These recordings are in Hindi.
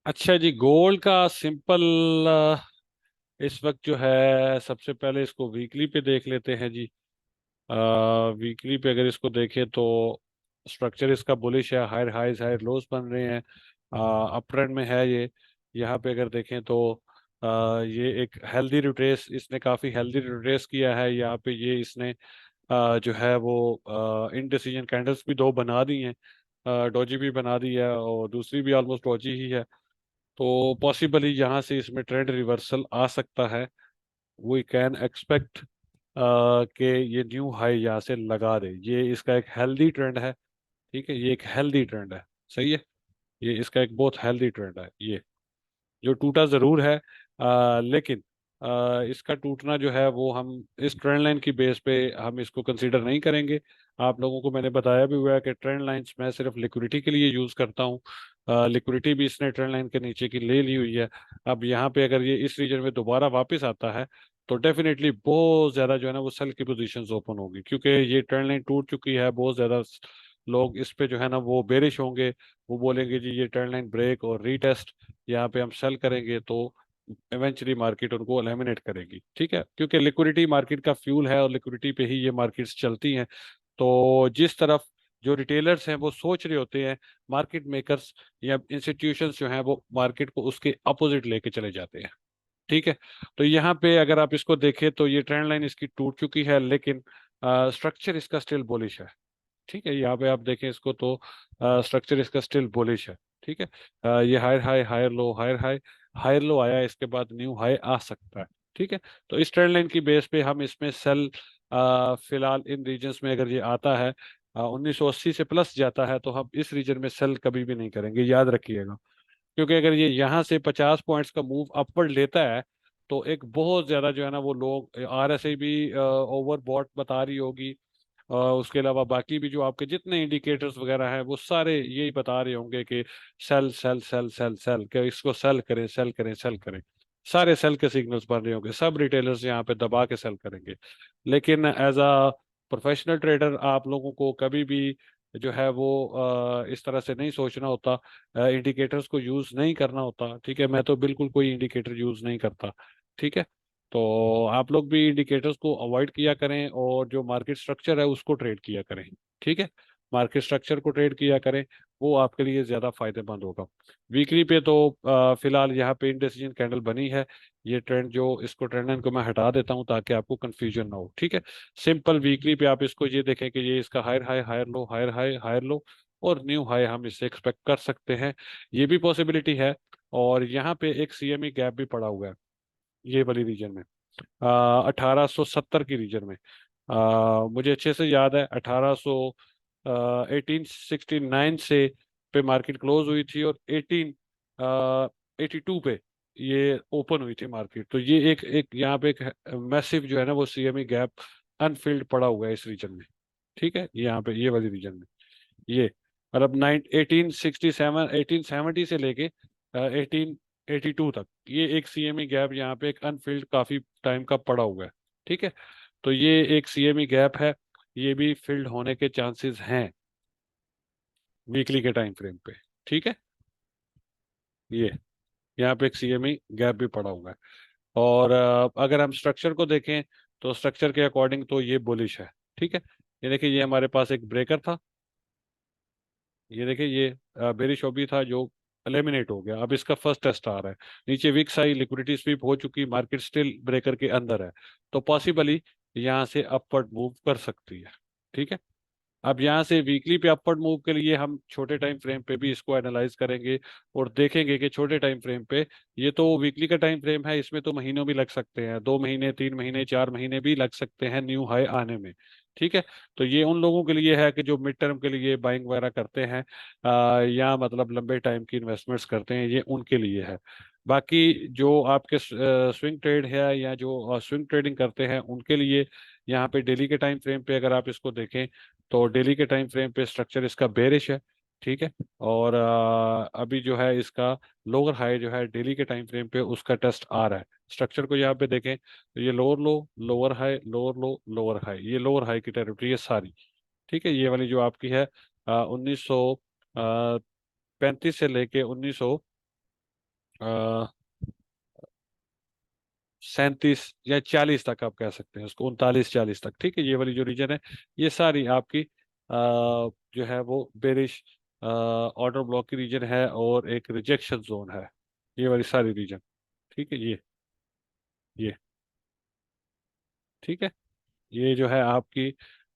अच्छा जी, गोल्ड का सिंपल इस वक्त जो है, सबसे पहले इसको वीकली पे देख लेते हैं जी। वीकली पे अगर इसको देखें तो स्ट्रक्चर इसका बुलिश है। हायर हाइज हायर लोज बन रहे हैं। अप ट्रेंड में है ये। यहाँ पे अगर देखें तो ये एक हेल्दी रिट्रेस, इसने काफ़ी हेल्दी रिट्रेस किया है। यहाँ पे ये इसने जो है वो इनडिसीजन कैंडल्स भी दो बना दी हैं। डोजी भी बना दी है और दूसरी भी ऑलमोस्ट डोजी ही है। तो पॉसिबली यहाँ से इसमें ट्रेंड रिवर्सल आ सकता है। वी कैन एक्सपेक्ट कि ये न्यू हाई यहाँ से लगा दे। ये इसका एक हेल्दी ट्रेंड है। ठीक है, ये एक हेल्दी ट्रेंड है। सही है। ये इसका एक बहुत हेल्दी ट्रेंड है। ये जो टूटा जरूर है, लेकिन इसका टूटना जो है वो हम इस ट्रेंड लाइन की बेस पे हम इसको कंसीडर नहीं करेंगे। आप लोगों को मैंने बताया भी हुआ है कि ट्रेंड लाइंस मैं सिर्फ लिक्विडिटी के लिए यूज करता हूँ। लिक्विडिटी भी इसने ट्रेंड लाइन के नीचे की ले ली हुई है। अब यहाँ पे अगर ये इस रीजन में दोबारा वापस आता है तो डेफिनेटली बहुत ज्यादा जो है ना वो सेल की पोजीशंस ओपन होगी, क्योंकि ये ट्रेंड लाइन टूट चुकी है। बहुत ज्यादा लोग इस पे जो है ना वो बेरिश होंगे। वो बोलेंगे जी ये ट्रेंड लाइन ब्रेक और रीटेस्ट यहाँ पे हम सेल करेंगे, तो इवेंचुअली मार्केट उनको एलिमिनेट करेगी। ठीक है, क्योंकि लिक्विडिटी मार्केट का फ्यूल है और लिक्विडिटी पे ही ये मार्केट्स चलती हैं। तो जिस तरफ जो रिटेलर्स हैं वो सोच रहे होते हैं, मार्केट मेकर्स या इंस्टीट्यूशंस जो हैं वो मार्केट को उसके अपोजिट लेके चले जाते हैं। ठीक है। तो यहाँ पे अगर आप इसको देखें तो ये ट्रेंड लाइन इसकी टूट चुकी है, लेकिन स्ट्रक्चर इसका स्टिल बुलिश है। ठीक है, यहाँ पे आप देखें इसको तो स्ट्रक्चर इसका स्टिल बुलिश है। ठीक है। ये higher high higher low higher high higher low आया, इसके बाद न्यू हाई आ सकता है। ठीक है। तो इस ट्रेंड लाइन की बेस पे हम इसमें सेल फिलहाल इन रीजन्स में अगर ये आता है 1980 से प्लस जाता है तो हम इस रीजन में सेल कभी भी नहीं करेंगे, याद रखिएगा। क्योंकि अगर ये यहाँ से 50 पॉइंट्स का मूव अपवर्ड लेता है तो एक बहुत ज्यादा जो है ना वो लोग आरएसआई भी ओवरबॉट बता रही होगी। उसके अलावा बाकी भी जो आपके जितने इंडिकेटर्स वगैरह हैं वो सारे यही बता रहे होंगे कि sell sell sell sell sell, कि इसको सेल करें सेल करें सेल करें। सारे सेल के सिग्नल्स बन रहे होंगे, सब रिटेलर्स यहाँ पे दबा के सेल करेंगे। लेकिन एज अ प्रोफेशनल ट्रेडर आप लोगों को कभी भी जो है वो इस तरह से नहीं सोचना होता। इंडिकेटर्स को यूज नहीं करना होता। ठीक है, मैं तो बिल्कुल कोई इंडिकेटर यूज नहीं करता। ठीक है। तो आप लोग भी इंडिकेटर्स को अवॉइड किया करें और जो मार्केट स्ट्रक्चर है उसको ट्रेड किया करें। ठीक है। मार्केट स्ट्रक्चर को ट्रेड किया करें, वो आपके लिए ज्यादा फायदेमंद होगा। वीकली पे तो फिलहाल यहाँ पे इंडिसीजन कैंडल बनी है। ये ट्रेंड जो इसको ट्रेंड लाइन को मैं हटा देता हूँ ताकि आपको कंफ्यूजन ना हो। ठीक है। सिंपल वीकली पे आप इसको ये देखें कि ये इसका higher high higher low higher high higher low और न्यू हाई हम इससे एक्सपेक्ट कर सकते हैं। ये भी पॉसिबिलिटी है। और यहाँ पे एक सीएमई गैप भी पड़ा हुआ है ये वाली रीजन में, 1870 की रीजन में। मुझे अच्छे से याद है 1869 से पे मार्केट क्लोज हुई थी और 1882 पे ये ओपन हुई थी मार्केट। तो ये एक एक यहाँ पे एक मैसिव जो है ना वो सीएमई गैप अनफिल्ड पड़ा हुआ है इस रीजन में। ठीक है, यहाँ पे ये वाली रीजन में ये मतलब 1867 1870 से लेके 1882 तक ये एक सीएमई गैप यहाँ पे एक अनफिल्ड काफी टाइम का पड़ा हुआ है। ठीक है। तो ये एक सीएमई गैप है, ये भी फिल्ड होने के चांसेस हैं वीकली के टाइम फ्रेम पे। ठीक है। ये यहाँ पे एक सीएमई गैप भी पड़ा हुआ है। और अगर हम स्ट्रक्चर को देखें तो स्ट्रक्चर के अकॉर्डिंग तो ये बुलिश है। ठीक है। ये देखिए, ये हमारे पास एक ब्रेकर था। ये देखिए, ये बेरिश ओबी था जो एलिमिनेट हो गया। अब इसका फर्स्ट टेस्ट आ रहा है। नीचे विक्स आई, लिक्विडिटी स्वीप हो चुकी, मार्केट स्टिल ब्रेकर के अंदर है। तो पॉसिबली यहाँ से अपवर्ड मूव कर सकती है। ठीक है। अब यहाँ से वीकली पे अपवर्ड मूव के लिए हम छोटे टाइम फ्रेम पे भी इसको एनालाइज करेंगे और देखेंगे कि छोटे टाइम फ्रेम पे, ये तो वीकली का टाइम फ्रेम है, इसमें तो महीनों भी लग सकते हैं, 2 महीने 3 महीने 4 महीने भी लग सकते हैं न्यू हाई आने में। ठीक है। तो ये उन लोगों के लिए है कि जो मिड टर्म के लिए बाइंग वगैरह करते हैं या मतलब लंबे टाइम की इन्वेस्टमेंट्स करते हैं, ये उनके लिए है। बाकी जो आपके स्विंग ट्रेड है या जो स्विंग ट्रेडिंग करते हैं उनके लिए यहाँ पे डेली के टाइम फ्रेम पे अगर आप इसको देखें तो डेली के टाइम फ्रेम पे स्ट्रक्चर इसका बेरिश है। ठीक है। और अभी जो है इसका लोअर हाई जो है डेली के टाइम फ्रेम पे उसका टेस्ट आ रहा है। स्ट्रक्चर को यहाँ पे देखें तो ये lower low lower high lower low lower high, ये लोअर हाई की टेरिटरी है सारी। ठीक है। ये वाली जो आपकी है 1935 से लेके 1900 37 या 40 तक आप कह सकते हैं उसको, 39-40 तक, ठीक है। ये वाली जो रीजन है, ये सारी आपकी जो है वो बेरिश ऑर्डर ब्लॉक की रीजन है और एक रिजेक्शन जोन है, ये वाली सारी रीजन, ठीक है। ये ठीक है। ये जो है आपकी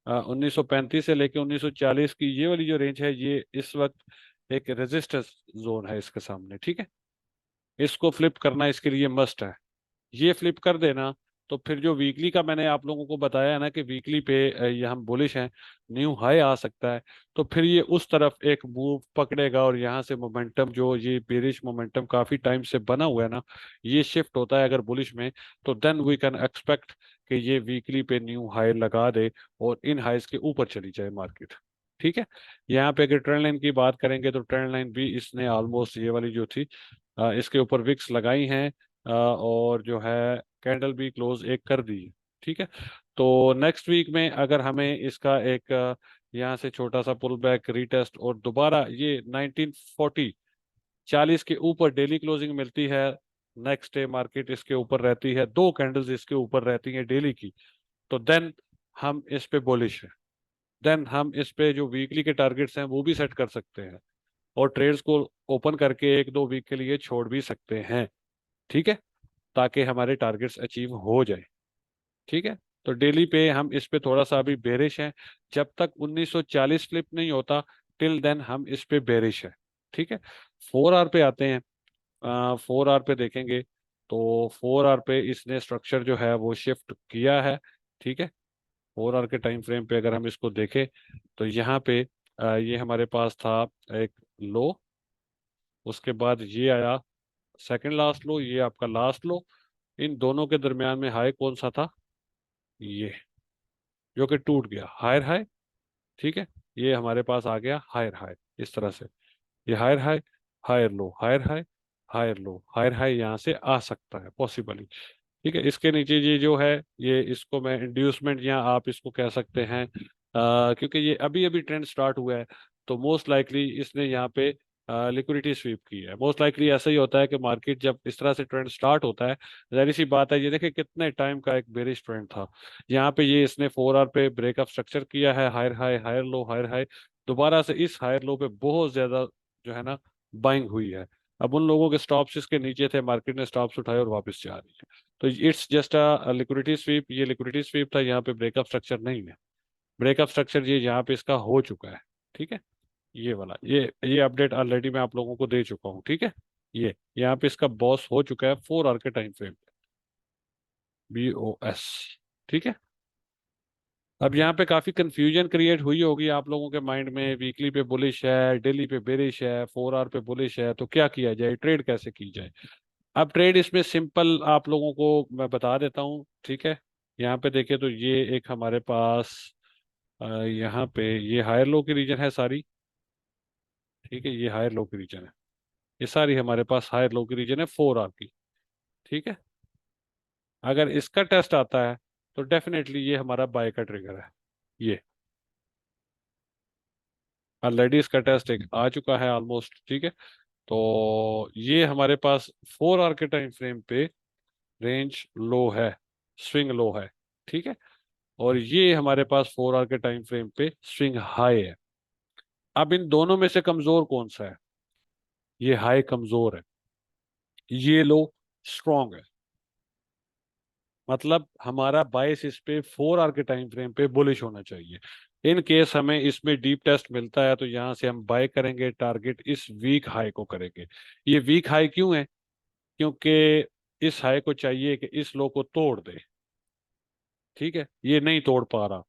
1935 से लेके 1940 की ये वाली जो रेंज है, ये इस वक्त एक रेजिस्टेंस जोन है इसके सामने, ठीक है। इसको फ्लिप करना इसके लिए मस्ट है। ये फ्लिप कर देना, तो फिर जो वीकली का मैंने आप लोगों को बताया है ना कि वीकली पे ये हम बुलिश हैं, न्यू हाई आ सकता है, तो फिर ये उस तरफ एक मूव पकड़ेगा और यहाँ से मोमेंटम, जो ये बेरिश मोमेंटम काफी टाइम से बना हुआ है ना, ये शिफ्ट होता है अगर बुलिश में, तो देन वी कैन एक्सपेक्ट कि ये वीकली पे न्यू हाई लगा दे और इन हाइज के ऊपर चली जाए मार्केट, ठीक है। यहाँ पे अगर ट्रेंड लाइन की बात करेंगे तो ट्रेंड लाइन भी इसने ऑलमोस्ट ये वाली जो थी इसके ऊपर विक्स लगाई हैं, और जो है कैंडल भी क्लोज एक कर दी है, ठीक है। तो नेक्स्ट वीक में अगर हमें इसका एक यहाँ से छोटा सा पुल बैक रीटेस्ट और दोबारा ये 1940 40 के ऊपर डेली क्लोजिंग मिलती है, नेक्स्ट डे मार्केट इसके ऊपर रहती है, दो कैंडल्स इसके ऊपर रहती हैं डेली की, तो देन हम इस पे बुलिश है। देन हम इस पे जो वीकली के टारगेट्स हैं वो भी सेट कर सकते हैं और ट्रेड्स को ओपन करके 1-2 वीक के लिए छोड़ भी सकते हैं, ठीक है, ताकि हमारे टारगेट्स अचीव हो जाए, ठीक है। तो डेली पे हम इस पे थोड़ा सा अभी बेरिश हैं, जब तक 1940 फ्लिप नहीं होता टिल देन हम इस पे बेरिश है, ठीक है। 4 आवर पे आते हैं। 4 आवर पे देखेंगे तो 4 आवर पे इसने स्ट्रक्चर जो है वो शिफ्ट किया है, ठीक है। 4 आवर के टाइम फ्रेम पे अगर हम इसको देखें तो यहाँ पे ये हमारे पास था एक लो, उसके बाद ये आया सेकंड लास्ट लो, ये आपका लास्ट लो, इन दोनों के दरमियान में हाई कौन सा था, ये, जो कि टूट गया हायर हाई, ठीक है। ये हमारे पास आ गया हायर हाई, इस तरह से ये higher high, higher low, higher high, higher low, higher high यहाँ से आ सकता है पॉसिबली, ठीक है। इसके नीचे ये जो है, ये इसको मैं इंड्यूसमेंट या आप इसको कह सकते हैं, क्योंकि ये अभी अभी ट्रेंड स्टार्ट हुआ है, तो मोस्ट लाइकली इसने यहाँ पे लिक्विडिटी स्वीप की है। मोस्ट लाइकली ऐसा ही होता है कि मार्केट जब इस तरह से ट्रेंड स्टार्ट होता है, जाहिर सी बात है, ये देखिए कितने टाइम का एक बेरिश ट्रेंड था, यहाँ पे ये इसने 4 आवर पे ब्रेकअप स्ट्रक्चर किया है, higher high, higher low, higher high, दोबारा से इस हायर लो पे बहुत ज्यादा जो है ना बाइंग हुई है। अब उन लोगों के स्टॉप्स इसके नीचे थे, मार्केट ने स्टॉप्स उठाए और वापस जा रही है, तो it's just a liquidity SVEEP. ये लिक्विडिटी स्वीप था, यहाँ पे ब्रेकअप स्ट्रक्चर नहीं है। ब्रेकअप स्ट्रक्चर ये यहाँ पे इसका हो चुका है, ठीक है। ये वाला ये अपडेट ऑलरेडी मैं आप लोगों को दे चुका हूँ, ठीक है। ये यहाँ पे इसका बॉस हो चुका है 4 आवर के टाइम फ्रेम पे, BOS, ठीक है। अब यहाँ पे काफी कंफ्यूजन क्रिएट हुई होगी आप लोगों के माइंड में, वीकली पे बुलिश है, डेली पे बेरिश है, 4 आवर पे बुलिश है, तो क्या किया जाए, ट्रेड कैसे की जाए। अब ट्रेड इसमें सिंपल आप लोगों को मैं बता देता हूँ, ठीक है। यहाँ पे देखें तो ये एक हमारे पास यहाँ पे ये हायर लो की रीजन है सारी, ठीक है। ये हायर लो की रीजन है, ये सारी हमारे पास हायर लो की रीजन है 4 आवर की, ठीक है। अगर इसका टेस्ट आता है तो डेफिनेटली ये हमारा बाय का ट्रिगर है। ये ऑलरेडी इसका टेस्ट एक आ चुका है ऑलमोस्ट, ठीक है। तो ये हमारे पास 4 आवर के टाइम फ्रेम पे रेंज लो है, स्विंग लो है, ठीक है। और ये हमारे पास 4 आवर के टाइम फ्रेम पे स्विंग हाई है। अब इन दोनों में से कमजोर कौन सा है, ये हाई कमजोर है, ये लो स्ट्रांग है, मतलब हमारा बायस इस पे 4 आवर के टाइम फ्रेम पे बुलिश होना चाहिए। इन केस हमें इसमें डीप टेस्ट मिलता है तो यहाँ से हम बाय करेंगे, टारगेट इस वीक हाई को करेंगे। ये वीक हाई क्यों है, क्योंकि इस हाई को चाहिए कि इस लो को तोड़ दे, ठीक है। ये नहीं तोड़ पा रहा।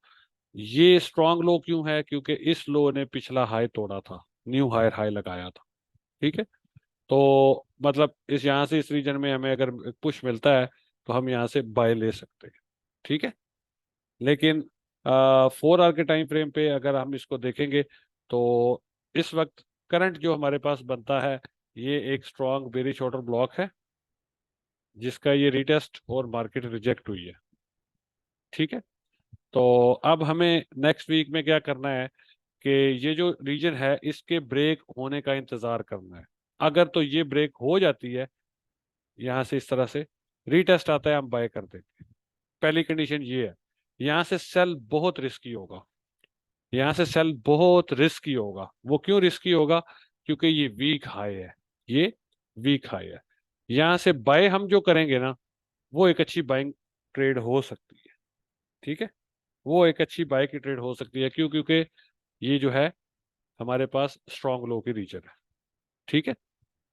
ये स्ट्रांग लो क्यों है, क्योंकि इस लो ने पिछला हाई तोड़ा था, न्यू हायर हाई लगाया था, ठीक है। तो मतलब इस यहाँ से इस रीजन में हमें अगर पुश मिलता है तो हम यहाँ से बाय ले सकते हैं, ठीक है। लेकिन 4 आवर के टाइम फ्रेम पे अगर हम इसको देखेंगे तो इस वक्त करंट जो हमारे पास बनता है, ये एक स्ट्रॉन्ग बेरिश ऑर्डर ब्लॉक है, जिसका ये रिटेस्ट और मार्केट रिजेक्ट हुई है, ठीक है। तो अब हमें नेक्स्ट वीक में क्या करना है कि ये जो रीजन है इसके ब्रेक होने का इंतजार करना है। अगर तो ये ब्रेक हो जाती है यहाँ से इस तरह से रीटेस्ट आता है, हम बाय कर देंगे। पहली कंडीशन ये है। यहाँ से सेल बहुत रिस्की होगा, यहाँ से सेल बहुत रिस्की होगा। वो क्यों रिस्की होगा? क्योंकि ये वीक हाई है, ये वीक हाई है। यहाँ से बाय हम जो करेंगे ना, वो एक अच्छी बाइंग ट्रेड हो सकती है। ठीक है, वो एक अच्छी बाय की ट्रेड हो सकती है। क्यों? क्योंकि ये जो है हमारे पास स्ट्रॉन्ग लो की रीजन है। ठीक है,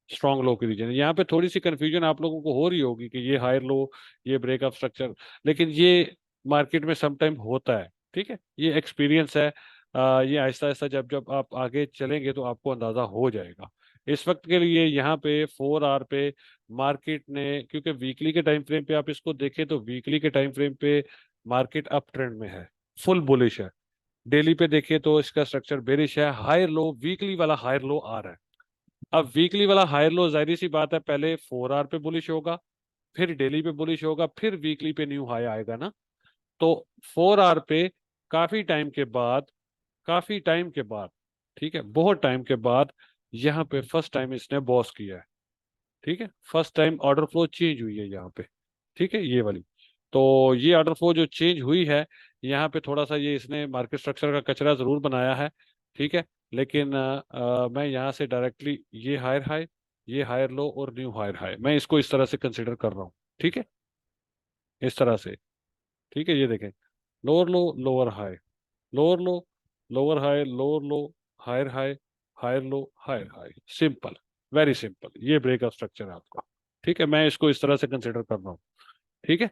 स्ट्रॉन्ग लो की रीजन है। यहाँ पे थोड़ी सी कंफ्यूजन आप लोगों को हो रही होगी कि ये हायर लो, ये ब्रेकअप स्ट्रक्चर, लेकिन ये मार्केट में समटाइम होता है। ठीक है, ये एक्सपीरियंस है। ये आहिस्ता आहिस्ता जब जब आप आगे चलेंगे तो आपको अंदाजा हो जाएगा। इस वक्त के लिए यहाँ पे 4 आवर पे मार्केट ने, क्योंकि वीकली के टाइम फ्रेम पे आप इसको देखें तो वीकली के टाइम फ्रेम पे मार्केट अप ट्रेंड में है, फुल बुलिश है। डेली पे देखें तो इसका स्ट्रक्चर बेरिश है, हायर लो, वीकली वाला हायर लो आ रहा है। अब वीकली वाला हायर लो, जाहिर सी बात है, पहले 4 आवर पे बुलिश होगा, फिर डेली पे बुलिश होगा, फिर वीकली पे न्यू हाई आएगा ना। तो 4 आवर पे काफी टाइम के बाद, काफी टाइम के बाद, ठीक है, बहुत टाइम के बाद यहाँ पे फर्स्ट टाइम इसने बॉस किया है। ठीक है, first time order flow change हुई है यहाँ पे। ठीक है, ये वाली। तो ये ऑर्डर फ्लो जो चेंज हुई है, यहाँ पे थोड़ा सा ये इसने मार्केट स्ट्रक्चर का कचरा जरूर बनाया है। ठीक है, लेकिन मैं यहाँ से डायरेक्टली ये हायर हाई, ये हायर लो और न्यू हायर हाई, मैं इसको इस तरह से कंसिडर कर रहा हूँ। ठीक है, इस तरह से। ठीक है, ये देखें, lower low, lower high, lower low, lower high, lower low, higher high, higher low, higher high. Simple, very simple, ये ब्रेकअप स्ट्रक्चर है आपका। ठीक है, मैं इसको इस तरह से कंसिडर कर रहा हूँ। ठीक है,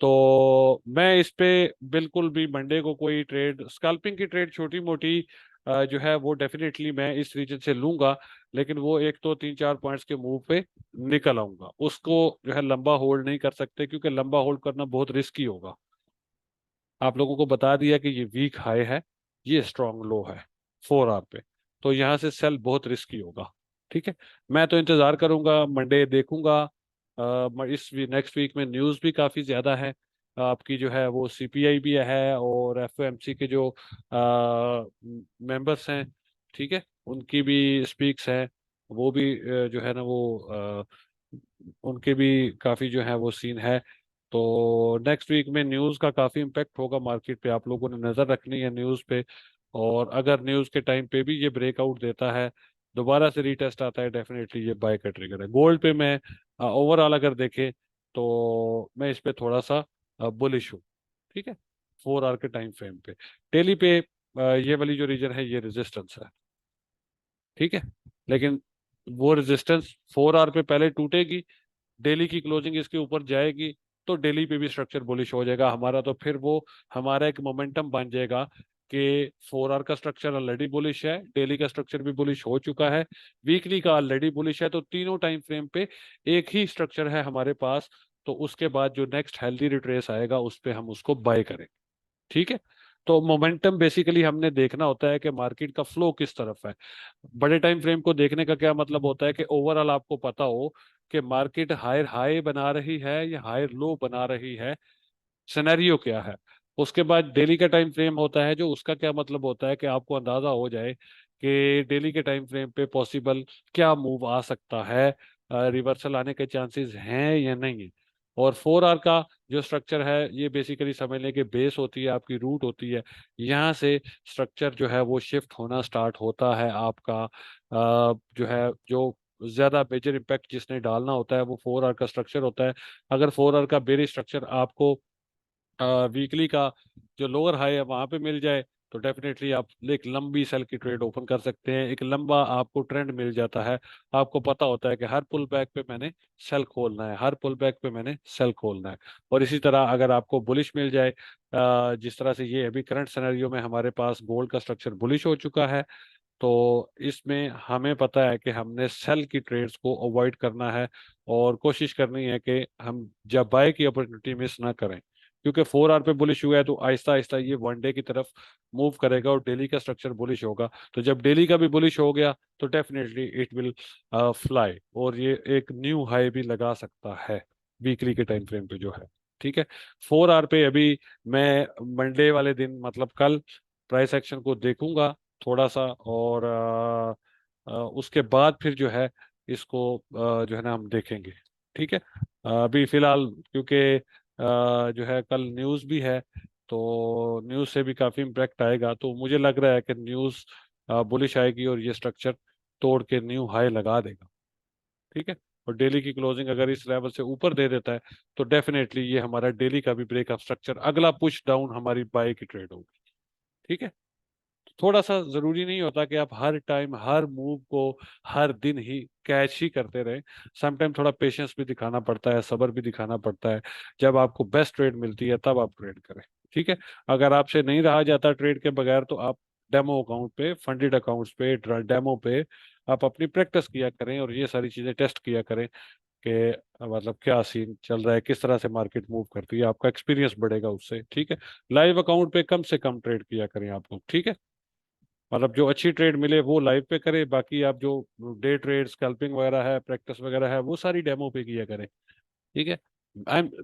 तो मैं इस पे बिल्कुल भी मंडे को कोई ट्रेड, स्कैल्पिंग की ट्रेड छोटी मोटी जो है वो डेफिनेटली मैं इस रीजन से लूंगा, लेकिन वो एक तो 3-4 पॉइंट्स के मूव पे निकल आऊंगा। उसको जो है लंबा होल्ड नहीं कर सकते, क्योंकि लंबा होल्ड करना बहुत रिस्की होगा। आप लोगों को बता दिया कि ये वीक हाई है, ये स्ट्रॉन्ग लो है 4 आवर पे, तो यहाँ से सेल बहुत रिस्की होगा। ठीक है, मैं तो इंतजार करूंगा, मंडे देखूंगा। इस नेक्स्ट वीक में न्यूज़ भी काफ़ी ज़्यादा है। आपकी जो है वो सीपीआई भी है, और एफओएमसी के जो मेंबर्स हैं, ठीक है, उनकी भी स्पीक्स हैं। वो भी जो है ना वो उनके भी काफ़ी जो है वो सीन है। तो नेक्स्ट वीक में न्यूज़ का काफ़ी इम्पैक्ट होगा मार्केट पे, आप लोगों ने नज़र रखनी है न्यूज़ पे। और अगर न्यूज़ के टाइम पे भी ये ब्रेकआउट देता है, दोबारा से रीटेस्ट आता है, डेफिनेटली ये बाय का ट्रिगर है। गोल्ड पे मैं ओवरऑल अगर देखें तो मैं इस पे थोड़ा सा बुलिश हूँ। ठीक है, 4 आवर के टाइम फ्रेम पे। डेली पे ये वाली जो रीजन है ये रेजिस्टेंस है। ठीक है, लेकिन वो रेजिस्टेंस 4 आवर पे पहले टूटेगी, डेली की क्लोजिंग इसके ऊपर जाएगी, तो डेली पे भी स्ट्रक्चर बुलिश हो जाएगा हमारा। तो फिर वो हमारा एक मोमेंटम बन जाएगा कि 4 आवर का स्ट्रक्चर ऑलरेडी बुलिश है, डेली का स्ट्रक्चर भी बुलिश हो चुका है, वीकली का ऑलरेडी बुलिश है, तो तीनों टाइम फ्रेम पे एक ही स्ट्रक्चर है हमारे पास। तो उसके बाद जो नेक्स्ट हेल्दी रिट्रेस आएगा उस पे हम उसको बाय करेंगे। ठीक है, तो मोमेंटम बेसिकली हमने देखना होता है कि मार्केट का फ्लो किस तरफ है। बड़े टाइम फ्रेम को देखने का क्या मतलब होता है कि ओवरऑल आपको पता हो कि मार्केट हायर हाई बना रही है या हायर लो बना रही है, सिनेरियो क्या है। उसके बाद डेली का टाइम फ्रेम होता है, जो उसका क्या मतलब होता है कि आपको अंदाजा हो जाए कि डेली के टाइम फ्रेम पे पॉसिबल क्या मूव आ सकता है, रिवर्सल आने के चांसेस हैं या नहीं। और 4 आवर का जो स्ट्रक्चर है, ये बेसिकली समझ लें कि बेस होती है, आपकी रूट होती है। यहाँ से स्ट्रक्चर जो है वो शिफ्ट होना स्टार्ट होता है आपका। जो है जो ज्यादा मेजर इम्पैक्ट जिसने डालना होता है वो 4 आवर का स्ट्रक्चर होता है। अगर 4 आवर का बेरी स्ट्रक्चर आपको वीकली का जो लोअर हाई है वहां पे मिल जाए, तो डेफिनेटली आप एक लंबी सेल की ट्रेड ओपन कर सकते हैं। एक लंबा आपको ट्रेंड मिल जाता है, आपको पता होता है कि हर पुल बैक पे मैंने सेल खोलना है, हर पुल बैक पे मैंने सेल खोलना है। और इसी तरह अगर आपको बुलिश मिल जाए, जिस तरह से ये अभी करंट सिनेरियो में हमारे पास गोल्ड का स्ट्रक्चर बुलिश हो चुका है, तो इसमें हमें पता है कि हमने सेल की ट्रेड्स को अवॉइड करना है, और कोशिश करनी है कि हम जब बाय की अपॉर्चुनिटी मिस ना करें। क्योंकि 4 आवर पे बुलिश हुआ है तो आहिस्ता आहिस्ता ये वनडे की तरफ मूव करेगा, और डेली का स्ट्रक्चर बुलिश होगा। तो जब डेली का भी बुलिश हो गया तो डेफिनेटली इट विल फ्लाई, और ये एक न्यू हाई भी लगा सकता है वीकली के टाइम फ्रेम पे जो है। ठीक है, 4 आवर पे अभी मैं मंडे वाले दिन, मतलब कल, प्राइस एक्शन को देखूंगा थोड़ा सा, और उसके बाद फिर जो है इसको जो है ना हम देखेंगे। ठीक है। अभी फिलहाल क्योंकि जो है कल न्यूज़ भी है, तो न्यूज़ से भी काफ़ी इम्पैक्ट आएगा, तो मुझे लग रहा है कि न्यूज़ बुलिश आएगी और ये स्ट्रक्चर तोड़ के न्यू हाई लगा देगा। ठीक है। और डेली की क्लोजिंग अगर इस लेवल से ऊपर दे देता है तो डेफिनेटली ये हमारा डेली का भी ब्रेकअप स्ट्रक्चर, अगला पुश डाउन हमारी बाय की ट्रेड होगी। ठीक है। थोड़ा सा जरूरी नहीं होता कि आप हर टाइम हर मूव को हर दिन ही कैच ही करते रहे। समटाइम थोड़ा पेशेंस भी दिखाना पड़ता है, सब्र भी दिखाना पड़ता है। जब आपको बेस्ट ट्रेड मिलती है तब आप ट्रेड करें। ठीक है। अगर आपसे नहीं रहा जाता ट्रेड के बगैर तो आप डेमो अकाउंट पे, फंडेड अकाउंट्स पे, डेमो पे आप अपनी प्रैक्टिस किया करें और ये सारी चीजें टेस्ट किया करें कि मतलब क्या सीन चल रहा है, किस तरह से मार्केट मूव करती है, आपका एक्सपीरियंस बढ़ेगा उससे। ठीक है। लाइव अकाउंट पे कम से कम ट्रेड किया करें आप लोग। ठीक है। मतलब जो अच्छी ट्रेड मिले वो लाइव पे करें, बाकी आप जो डे ट्रेड स्कैल्पिंग वगैरह है, प्रैक्टिस वगैरह है, वो सारी डेमो पे किया करें। ठीक है।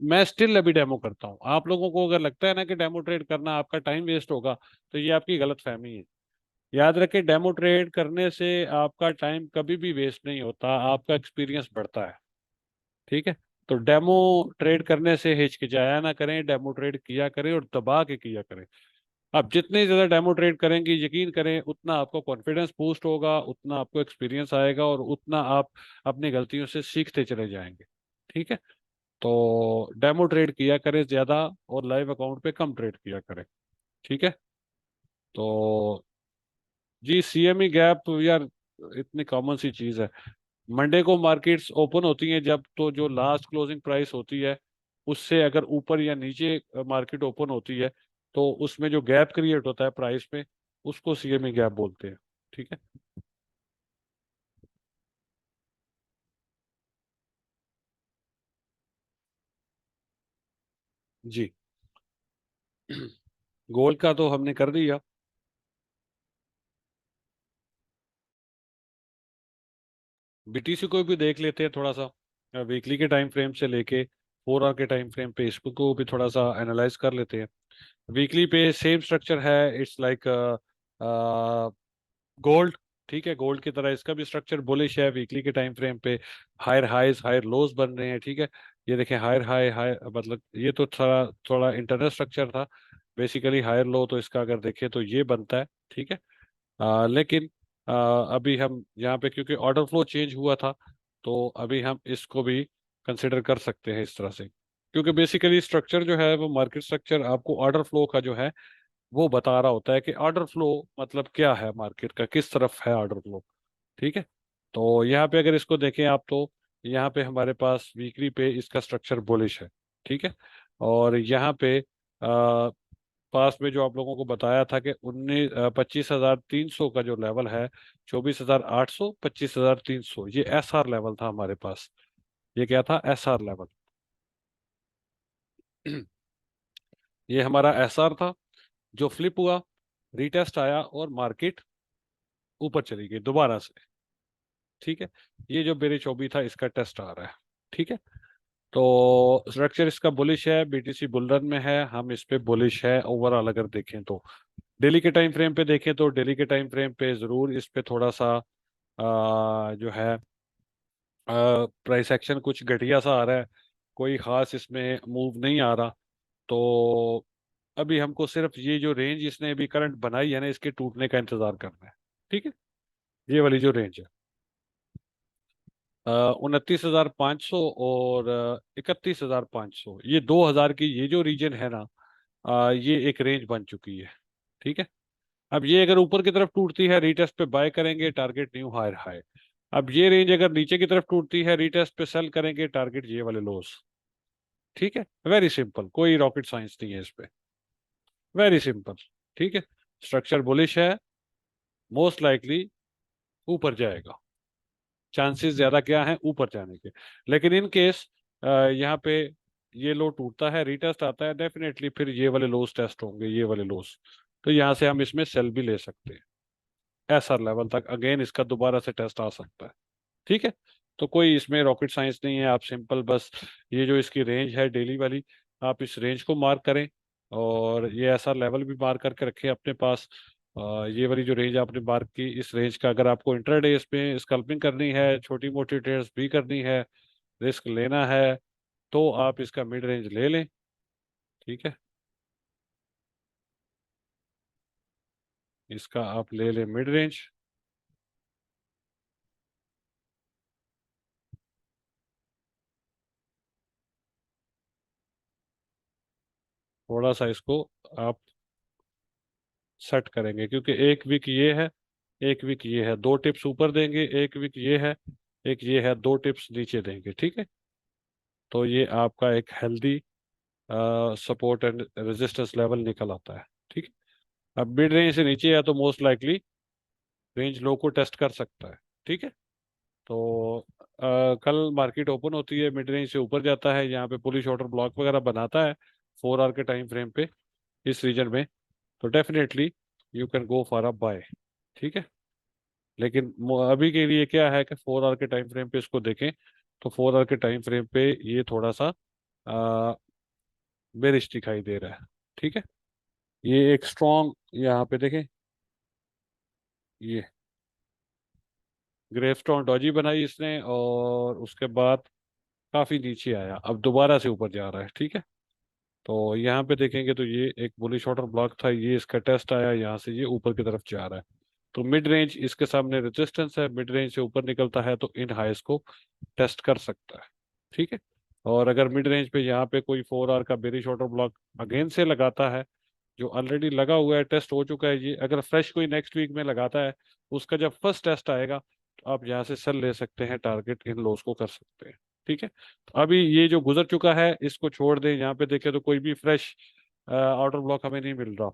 मैं स्टिल अभी डेमो करता हूँ। आप लोगों को अगर लगता है ना कि डेमो ट्रेड करना आपका टाइम वेस्ट होगा, तो ये आपकी गलत फहमी है। याद रखें, डेमो ट्रेड करने से आपका टाइम कभी भी वेस्ट नहीं होता, आपका एक्सपीरियंस बढ़ता है। ठीक है। तो डेमो ट्रेड करने से हिचकिचाया ना करें, डेमो ट्रेड किया करें और दबा के किया करें। आप जितने ज्यादा डेमो ट्रेड करेंगे, यकीन करें, उतना आपको कॉन्फिडेंस बूस्ट होगा, उतना आपको एक्सपीरियंस आएगा और उतना आप अपनी गलतियों से सीखते चले जाएंगे। ठीक है। तो डेमो ट्रेड किया करें ज्यादा और लाइव अकाउंट पे कम ट्रेड किया करें। ठीक है। तो जी, सीएमई गैप यार इतनी कॉमन सी चीज है। मंडे को मार्केट्स ओपन होती हैं जब, तो जो लास्ट क्लोजिंग प्राइस होती है उससे अगर ऊपर या नीचे मार्केट ओपन होती है, तो उसमें जो गैप क्रिएट होता है प्राइस में, उसको सीएमई गैप बोलते हैं। ठीक है। जी। गोल्ड का तो हमने कर दिया। बीटीसी को भी देख लेते हैं थोड़ा सा, वीकली के टाइम फ्रेम से लेके 4 आवर के टाइम फ्रेम पे इसको भी थोड़ा सा एनालाइज कर लेते हैं। वीकली पे सेम स्ट्रक्चर है, इट्स लाइक गोल्ड। ठीक है। गोल्ड की तरह इसका भी स्ट्रक्चर बुलिश है वीकली के टाइम फ्रेम पे। हायर हाइज हायर लोज बन रहे हैं। ठीक है। ये देखें, हायर हाई हाई, मतलब ये तो थोड़ा थोड़ा इंटरनल स्ट्रक्चर था। बेसिकली हायर लो तो इसका अगर देखें तो ये बनता है। ठीक है। लेकिन अभी हम यहाँ पे क्योंकि ऑर्डर फ्लो चेंज हुआ था, तो अभी हम इसको भी कंसिडर कर सकते हैं इस तरह से, क्योंकि बेसिकली स्ट्रक्चर जो है वो मार्केट स्ट्रक्चर आपको ऑर्डर फ्लो का जो है वो बता रहा होता है कि ऑर्डर फ्लो मतलब क्या है, मार्केट का किस तरफ है ऑर्डर फ्लो। ठीक है। तो यहाँ पे अगर इसको देखें आप, तो यहाँ पे हमारे पास वीकली पे इसका स्ट्रक्चर बुलिश है। ठीक है। और यहाँ पे पास में जो आप लोगों को बताया था कि 25,300 का जो लेवल है, 24,800, 25,300, ये एसआर लेवल था हमारे पास। ये क्या था? SR level. ये हमारा एसआर था जो फ्लिप हुआ, रीटेस्ट आया और मार्केट ऊपर चली गई दोबारा से। ठीक है। ये जो मेरे 24 था इसका टेस्ट आ रहा है। ठीक है। तो स्ट्रक्चर इसका बुलिश है, बीटीसी बुल रन में है, हम इस पे बुलिश है ओवरऑल। अगर देखें तो डेली के टाइम फ्रेम पे देखें तो डेली के टाइम फ्रेम पे जरूर इस पे थोड़ा सा जो है प्राइस एक्शन कुछ घटिया सा आ रहा है, कोई खास इसमें मूव नहीं आ रहा। तो अभी हमको सिर्फ ये जो रेंज इसने अभी करंट बनाई है ना, इसके टूटने का इंतजार करना है। ठीक है। ये वाली जो रेंज है 29,500 और 31,500, ये 2,000 की ये जो रीजन है ना, ये एक रेंज बन चुकी है। ठीक है। अब ये अगर ऊपर की तरफ टूटती है, रीटेस्ट पे बाय करेंगे, टारगेट न्यू हायर हाई। अब ये रेंज अगर नीचे की तरफ टूटती है, रीटेस्ट पे सेल करेंगे, टारगेट ये वाले लोस। ठीक है। वेरी सिंपल, कोई रॉकेट साइंस नहीं है इस पे। Very simple. ठीक है। स्ट्रक्चर बुलिश है, मोस्ट लाइकली ऊपर जाएगा, चांसेस ज्यादा क्या है ऊपर जाने के। लेकिन इन केस यहाँ पे ये लो टूटता है, रीटेस्ट आता है, डेफिनेटली फिर ये वाले लोस टेस्ट होंगे, ये वाले लोस। तो यहाँ से हम इसमें सेल भी ले सकते हैं, ऐसा लेवल तक अगेन इसका दोबारा से टेस्ट आ सकता है। ठीक है। तो कोई इसमें रॉकेट साइंस नहीं है, आप सिंपल बस ये जो इसकी रेंज है डेली वाली, आप इस रेंज को मार्क करें और ये ऐसा लेवल भी मार्क करके रखें अपने पास। ये वाली जो रेंज आपने मार्क की, इस रेंज का अगर आपको इंट्राडे इसमें स्कल्पिंग करनी है, छोटी मोटी ट्रेड्स भी करनी है, रिस्क लेना है तो आप इसका मिड रेंज ले लें। ठीक है, इसका आप ले लें मिड रेंज। थोड़ा सा इसको आप सेट करेंगे, क्योंकि एक वीक ये है, एक वीक ये है, दो टिप्स ऊपर देंगे, एक वीक ये है, एक ये है, दो टिप्स नीचे देंगे। ठीक है, तो ये आपका एक healthy support and resistance level निकल आता है। ठीक है, अब मिड रेंज से नीचे है तो मोस्ट लाइकली रेंज लो को टेस्ट कर सकता है। ठीक है, तो कल मार्केट ओपन होती है, मिड रेंज से ऊपर जाता है, यहाँ पे पुलिश ऑर्डर ब्लॉक वगैरह बनाता है 4 आवर के टाइम फ्रेम पे इस रीजन में, तो definitely you can go for a buy. ठीक है, लेकिन अभी के लिए क्या है कि 4 आवर के टाइम फ्रेम पे इसको देखें तो 4 आवर के टाइम फ्रेम पे ये थोड़ा सा बेरिश दिखाई दे रहा है। ठीक है, ये एक स्ट्रॉन्ग, यहाँ पे देखें, ये ग्रेवस्टोन डॉजी बनाई इसने और उसके बाद काफी नीचे आया, अब दोबारा से ऊपर जा रहा है। ठीक है, तो यहाँ पे देखेंगे तो ये एक बुलिश ऑर्डर ब्लॉक था, ये इसका टेस्ट आया, यहाँ से ये ऊपर की तरफ जा रहा है, तो मिड रेंज इसके सामने रेजिस्टेंस है, मिड रेंज से ऊपर निकलता है तो इन हाइस को टेस्ट कर सकता है। ठीक है, और अगर मिड रेंज पे यहाँ पे कोई 4 आवर का बेरिश ऑर्डर ब्लॉक अगेन से लगाता है, जो ऑलरेडी लगा हुआ है, टेस्ट हो चुका है, ये अगर फ्रेश कोई नेक्स्ट वीक में लगाता है, उसका जब फर्स्ट टेस्ट आएगा तो आप यहाँ से सेल ले सकते हैं, टारगेट इन लॉस को कर सकते हैं। ठीक है, तो अभी ये जो गुजर चुका है इसको छोड़ दें, यहाँ पे देखें तो कोई भी फ्रेश ऑर्डर ब्लॉक हमें नहीं मिल रहा।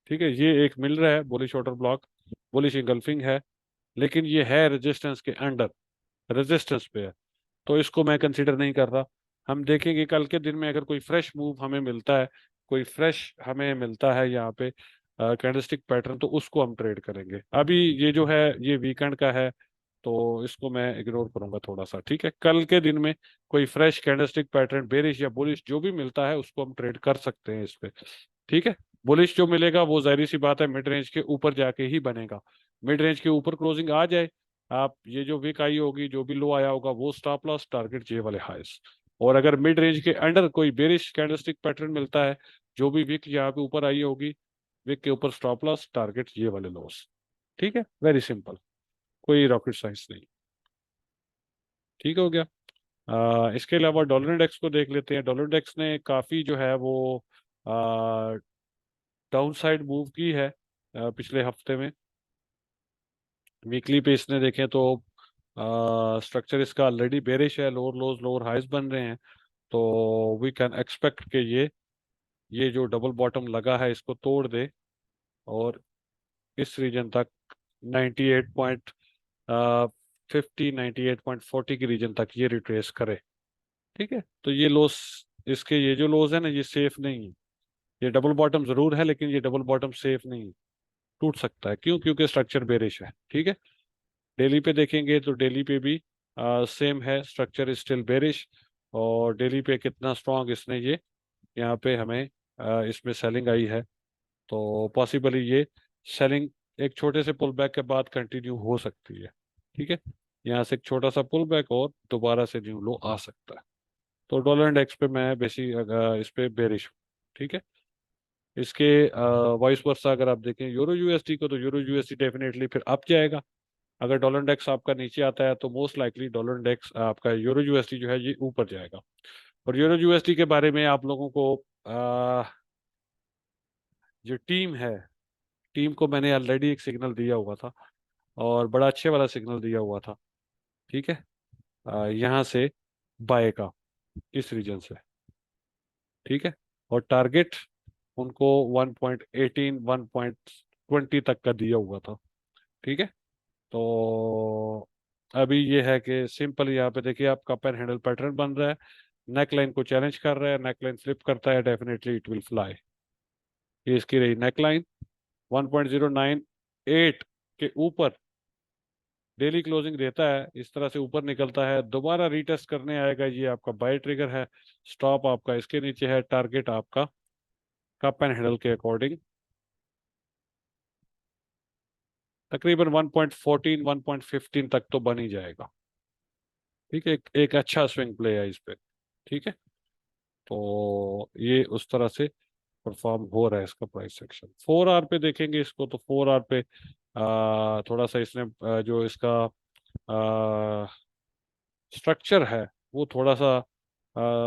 ठीक है, ये एक मिल रहा है bullish order block, bullish engulfing है, लेकिन ये है रेजिस्टेंस के अंडर, रेजिस्टेंस पे है, तो इसको मैं कंसीडर नहीं कर रहा। हम देखेंगे कल के दिन में अगर कोई फ्रेश मूव हमें मिलता है, कोई फ्रेश हमें मिलता है यहाँ पे कैंडलस्टिक पैटर्न, तो उसको हम ट्रेड करेंगे। अभी ये जो है ये वीकेंड का है, तो इसको मैं इग्नोर करूंगा थोड़ा सा। ठीक है, कल के दिन में कोई फ्रेश कैंडलस्टिक पैटर्न बेरिश या बुलिश जो भी मिलता है उसको हम ट्रेड कर सकते हैं इस पे। ठीक है, बुलिश जो मिलेगा वो जाहिर सी बात है मिड रेंज के ऊपर जाके ही बनेगा, मिड रेंज के ऊपर क्लोजिंग आ जाए, आप ये जो विक आई होगी, जो भी लो आया होगा, वो स्टॉप लॉस, टारगेट जे वाले हाइस। और अगर मिड रेंज के अंडर कोई बेरिश कैंडलस्टिक पैटर्न मिलता है, जो भी विक यहाँ पे ऊपर आई होगी, विक के ऊपर स्टॉप लॉस, टारगेट ये वाले लॉस। ठीक है, वेरी सिंपल, कोई रॉकेट साइंस नहीं। ठीक हो गया। इसके अलावा डॉलर इंडेक्स को देख लेते हैं। डॉलर इंडेक्स ने काफी जो है वो डाउन साइड मूव की है पिछले हफ्ते में। वीकली पे इसने देखें तो स्ट्रक्चर इसका ऑलरेडी बेरिश है, लोअर लोज लोअर हाइज बन रहे हैं, तो वी कैन एक्सपेक्ट के ये जो डबल बॉटम लगा है इसको तोड़ दे और इस रीजन तक 98.50 98.40 की रीजन तक ये रिट्रेस करे। ठीक है, तो ये लोस, इसके ये जो लोज है ना, ये सेफ नहीं है, ये डबल बॉटम जरूर है लेकिन ये डबल बॉटम सेफ नहीं है, टूट सकता है। क्यों? क्योंकि स्ट्रक्चर बेरिश है। ठीक है, डेली पे देखेंगे तो डेली पे भी सेम है, स्ट्रक्चर स्टिल बेरिश, और डेली पे कितना स्ट्रांग इसने ये यहाँ पे हमें इसमें सेलिंग आई है, तो पॉसिबली ये सेलिंग एक छोटे से पुल बैक के बाद कंटिन्यू हो सकती है। ठीक है, यहाँ से एक छोटा सा पुल बैक और दोबारा से न्यू लो आ सकता है, तो डॉलर इंडेक्स पे मैं इस पे बेरिश हूँ। ठीक है, इसके वाइस वर्सा अगर आप देखें यूरो यूएसडी को, तो यूरो यूएसडी डेफिनेटली फिर अप जाएगा। अगर डॉलर इंडेक्स आपका नीचे आता है तो मोस्ट लाइकली डॉलर इंडेक्स आपका यूरो यूएसडी जो है ये ऊपर जाएगा। और यूरो यूएसडी के बारे में आप लोगों को जो टीम है, टीम को मैंने ऑलरेडी एक सिग्नल दिया हुआ था और बड़ा अच्छे वाला सिग्नल दिया हुआ था। ठीक है, यहाँ से बाय का इस रीजन से। ठीक है, और टारगेट उनको 1.18 1.20 तक का दिया हुआ था। ठीक है, तो अभी ये है कि सिंपल यहाँ पे देखिए आप कप एंड हैंडल पैटर्न बन रहा है, नेक लाइन को चैलेंज कर रहा है, नेक लाइन फ्लिप करता है, डेफिनेटली इट विल फ्लाई। ये इसकी रही नेक लाइन 1.098 के ऊपर डेली क्लोजिंग देता है, इस तरह से ऊपर निकलता है, दोबारा रीटेस्ट करने आएगा, ये आपका बाय ट्रिगर है, स्टॉप आपका इसके नीचे है, टारगेट आपका कप एंड हैंडल के अकॉर्डिंग तकरीबन 1.14 1.15 तक तो बन ही जाएगा। ठीक है, एक अच्छा स्विंग प्ले है इस पे। ठीक है, तो ये उस तरह से परफॉर्म हो रहा है इसका प्राइस सेक्शन। 4 आवर पे देखेंगे इसको, तो 4 आवर पे थोड़ा सा इसने जो इसका स्ट्रक्चर है वो थोड़ा सा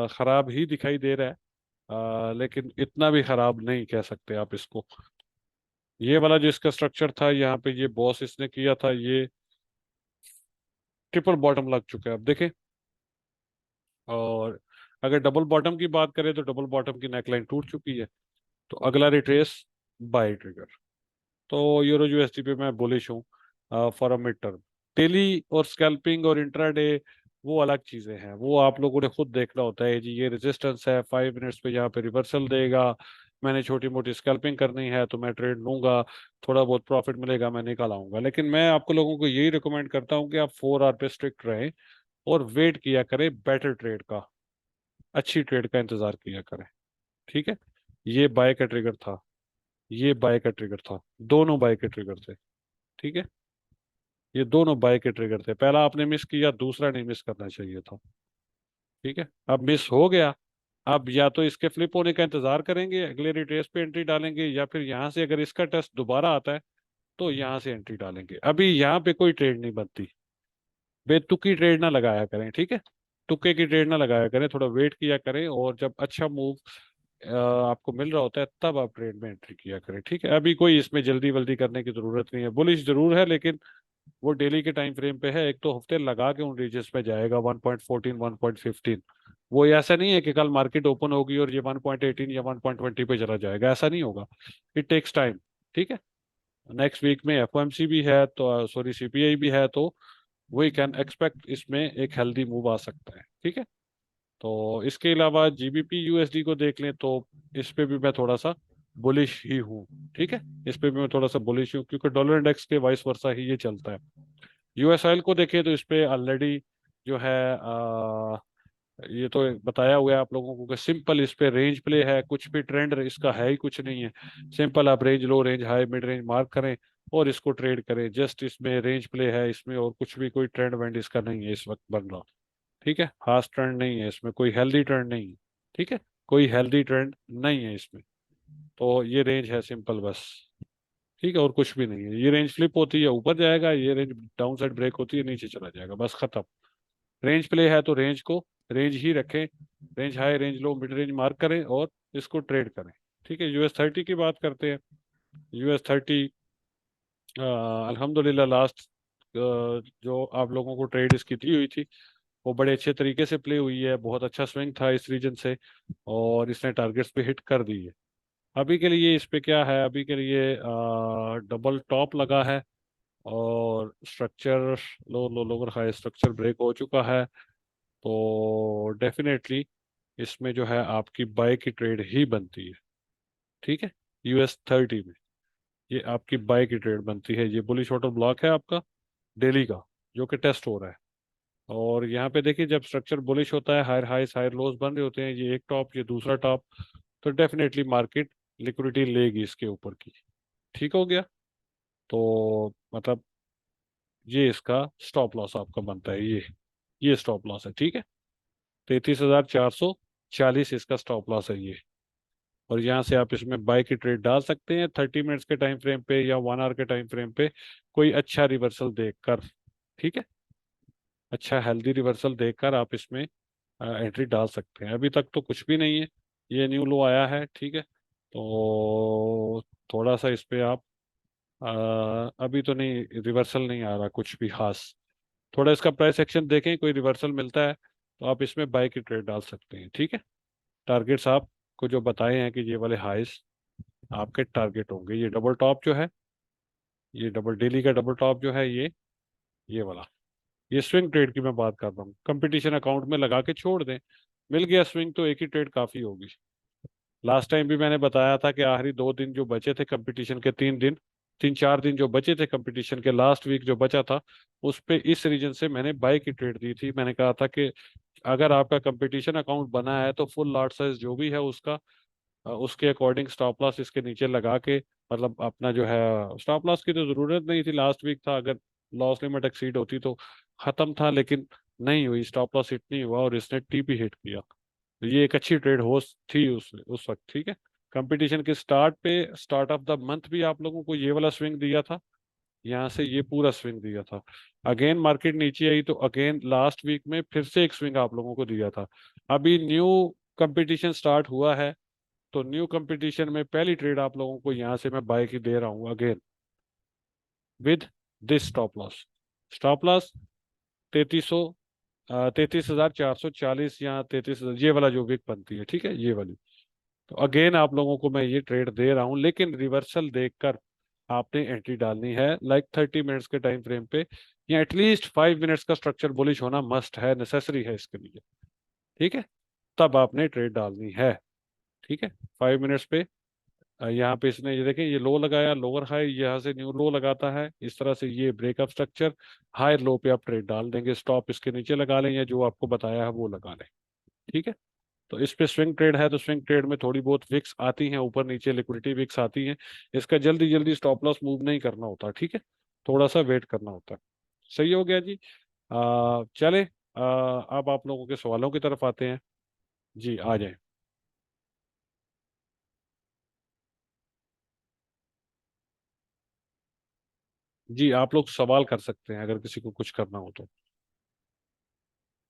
खराब ही दिखाई दे रहा है। लेकिन इतना भी खराब नहीं कह सकते आप इसको। ये वाला जो इसका स्ट्रक्चर था, यहाँ पे ये बॉस इसने किया था, ये ट्रिपल बॉटम लग चुका है अब देखें। और अगर डबल बॉटम की बात करें तो डबल बॉटम की नेकलाइन टूट चुकी है। तो अगला रिट्रेस बाय ट्रिगर। तो यूरो यूएसडी पे मैं बुलिश हूँ for a mid term. Daily और स्कैल्पिंग और इंट्राडे वो अलग चीजें हैं, वो आप लोगों ने खुद देखना होता है जी। ये रेजिस्टेंस है 5 मिनट्स पे, यहाँ पे रिवर्सल देगा, मैंने छोटी मोटी स्कैल्पिंग करनी है तो मैं ट्रेड लूंगा, थोड़ा बहुत प्रॉफिट मिलेगा मैं निकल आऊंगा। लेकिन मैं आपको लोगों को यही रिकमेंड करता हूँ कि आप 4 आवर पे स्ट्रिक्ट रहें और वेट किया करें बेटर ट्रेड का, अच्छी ट्रेड का इंतजार किया करें। ठीक है, ये बाय का ट्रिगर था, ये बाय का ट्रिगर था, दोनों बाय के ट्रिगर थे। ठीक है, ये दोनों बाय के ट्रिगर थे, पहला आपने मिस किया, दूसरा नहीं मिस करना चाहिए था। ठीक है, अब मिस हो गया। अब या तो इसके फ्लिप होने का इंतजार करेंगे, अगले रिट्रेस पे एंट्री डालेंगे, या फिर यहाँ से अगर इसका टेस्ट दोबारा आता है तो यहाँ से एंट्री डालेंगे। अभी यहाँ पे कोई ट्रेड नहीं बनती, बेतुकी ट्रेड ना लगाया करें। ठीक है, तुक्के की ट्रेड ना लगाया करें, थोड़ा वेट किया करें, और जब अच्छा मूव आपको मिल रहा होता है तब आप ट्रेड में एंट्री किया करें। ठीक है, अभी कोई इसमें जल्दी वल्दी करने की जरूरत नहीं है। बुलिश जरूर है लेकिन वो डेली के टाइम फ्रेम पे है, एक तो हफ्ते लगा के उन रीजन्स पे जाएगा 1.14 1.15। वो ऐसा नहीं है कि कल मार्केट ओपन होगी और ये 1.18 या 1.20 पे चला जाएगा, ऐसा नहीं होगा। It takes time. ठीक है, नेक्स्ट वीक में एफओएमसी भी है, तो सॉरी सीपीआई भी है, तो वी कैन एक्सपेक्ट इसमें एक हेल्दी मूव आ सकता है। ठीक है, तो इसके अलावा जीबीपी यूएसडी को देख लें तो इस पे भी मैं थोड़ा सा बुलिश ही हूँ। ठीक है, इस पे भी मैं थोड़ा सा बुलिश हूँ क्योंकि डॉलर इंडेक्स के वाइस वर्सा ही ये चलता है। यूएस ऑयल को देखें तो इस पे ऑलरेडी जो है ये तो बताया हुआ है आप लोगों को कि सिंपल इस पे रेंज प्ले है, कुछ भी ट्रेंड इसका है ही कुछ नहीं है। सिंपल आप range low, range high, mid range mark करें और इसको ट्रेड करें, जस्ट इसमें रेंज प्ले है इसमें, और कुछ भी कोई ट्रेंड वेंड इसका नहीं है इस वक्त बन रहा। ठीक है, खास ट्रेंड नहीं है इसमें, कोई हेल्दी ट्रेंड नहीं है। ठीक है, कोई हेल्दी ट्रेंड नहीं है इसमें। तो ये रेंज है सिंपल बस। ठीक है, और कुछ भी नहीं है। ये रेंज फ्लिप होती है ऊपर जाएगा, ये रेंज डाउन साइड ब्रेक होती है नीचे चला जाएगा, बस खत्म। रेंज प्ले है तो रेंज को रेंज ही रखें, रेंज हाई रेंज लो मिड रेंज मार्क करें और इसको ट्रेड करें। ठीक है, यूएस 30 की बात करते हैं। यूएस 30 अल्हम्दुलिल्लाह लास्ट जो आप लोगों को ट्रेड इसकी दी हुई थी वो बड़े अच्छे तरीके से प्ले हुई है, बहुत अच्छा स्विंग था इस रीजन से, और इसने टारगेट्स पे हिट कर दी है। अभी के लिए इस पे क्या है, अभी के लिए डबल टॉप लगा है और structure low low lower high structure break हो चुका है। तो डेफिनेटली इसमें जो है आपकी बाय की ट्रेड ही बनती है। ठीक है, यूएस 30 में ये आपकी बाय की ट्रेड बनती है। ये बुलिश वाटर ब्लॉक है आपका डेली का, जो कि टेस्ट हो रहा है। और यहाँ पे देखिए जब स्ट्रक्चर बुलिश होता है, हायर हाइस हायर लोज बन रहे होते हैं, ये एक टॉप ये दूसरा टॉप, तो डेफिनेटली मार्केट लिक्विडिटी लेगी इसके ऊपर की। ठीक हो गया, तो मतलब ये इसका स्टॉप लॉस आपका बनता है, ये स्टॉप लॉस है। ठीक है, 33,440 इसका स्टॉप लॉस है ये। और यहाँ से आप इसमें बाय की ट्रेड डाल सकते हैं 30 मिनट्स के टाइम फ्रेम पे या 1 आवर के टाइम फ्रेम पे, कोई अच्छा रिवर्सल देखकर। ठीक है, अच्छा हेल्दी रिवर्सल देखकर आप इसमें एंट्री डाल सकते हैं। अभी तक तो कुछ भी नहीं है, ये न्यू लो आया है। ठीक है, तो थोड़ा सा इस पे आप अभी तो नहीं, रिवर्सल नहीं आ रहा कुछ भी खास। थोड़ा इसका प्राइस एक्शन देखें, कोई रिवर्सल मिलता है तो आप इसमें बाय की ट्रेड डाल सकते हैं। ठीक है, टारगेट्स आपको जो बताए हैं कि ये वाले हाइस आपके टारगेट होंगे। ये डबल टॉप जो है, ये डबल डेली का डबल टॉप जो है, ये वाला, ये स्विंग ट्रेड की मैं बात कर रहा हूँ। कंपटीशन अकाउंट में लगा के छोड़ दें, मिल गया स्विंग तो एक ही ट्रेड काफी होगी। लास्ट टाइम भी मैंने बताया था कि आखिरी 2 दिन जो बचे थे कंपटीशन के, 3 दिन 3 4 दिन जो बचे थे कंपटीशन के, लास्ट वीक जो बचा था उस पे इस रीजन से मैंने बाय की ट्रेड दी थी। मैंने कहा था कि अगर आपका कंपटीशन अकाउंट बना है तो फुल लॉट साइज जो भी है उसका उसके अकॉर्डिंग स्टॉप लॉस इसके नीचे लगा के, मतलब अपना जो है, स्टॉप लॉस की तो जरूरत नहीं थी, लास्ट वीक था, अगर लॉस लिमिट एक्सीड होती तो खत्म था। लेकिन नहीं हुई, स्टॉप लॉस हिट नहीं हुआ और इसने टीपी हिट किया। तो ये एक अच्छी ट्रेड हो थी उस वक्त, ठीक है। कंपटीशन के स्टार्ट पे, स्टार्ट ऑफ द मंथ भी आप लोगों को ये वाला स्विंग दिया था, यहाँ से ये पूरा स्विंग दिया था। अगेन मार्केट नीचे आई तो अगेन लास्ट वीक में फिर से एक स्विंग आप लोगों को दिया था। अभी न्यू कंपटीशन स्टार्ट हुआ है, तो न्यू कंपटीशन में पहली ट्रेड आप लोगों को यहाँ से मैं बाय की दे रहा हूँ again, with this stop loss. Stop loss 3300, 33,440 या 33,000, ये वाला जो विक बनती है, ठीक है, ये वाली। तो अगेन आप लोगों को मैं ये ट्रेड दे रहा हूँ, लेकिन रिवर्सल देखकर आपने एंट्री डालनी है, लाइक 30 मिनट्स के टाइम फ्रेम पे, या एटलीस्ट 5 मिनट्स का स्ट्रक्चर बुलिश होना मस्ट है, नेसेसरी है इसके लिए, ठीक है। तब आपने ट्रेड डालनी है, ठीक है। 5 मिनट्स पे यहाँ पे इसने ये देखें, ये लो लगाया, लोअर हाई, यहाँ से न्यू लो लगाता है, इस तरह से ये ब्रेकअप स्ट्रक्चर, हाई लो पे आप ट्रेड डाल देंगे, स्टॉप इसके नीचे लगा लें या जो आपको बताया है वो लगा लें, ठीक है। तो इस पे स्विंग ट्रेड है, तो स्विंग ट्रेड में थोड़ी बहुत विक्स आती हैं, ऊपर नीचे लिक्विडिटी विक्स आती हैं। इसका जल्दी जल्दी स्टॉप लॉस मूव नहीं करना होता, ठीक है, थोड़ा सा वेट करना होता है। सही हो गया जी। चले, अब आप लोगों के सवालों की तरफ आते हैं। जी आ जाए। जी आप लोग सवाल कर सकते हैं अगर किसी को कुछ करना हो तो।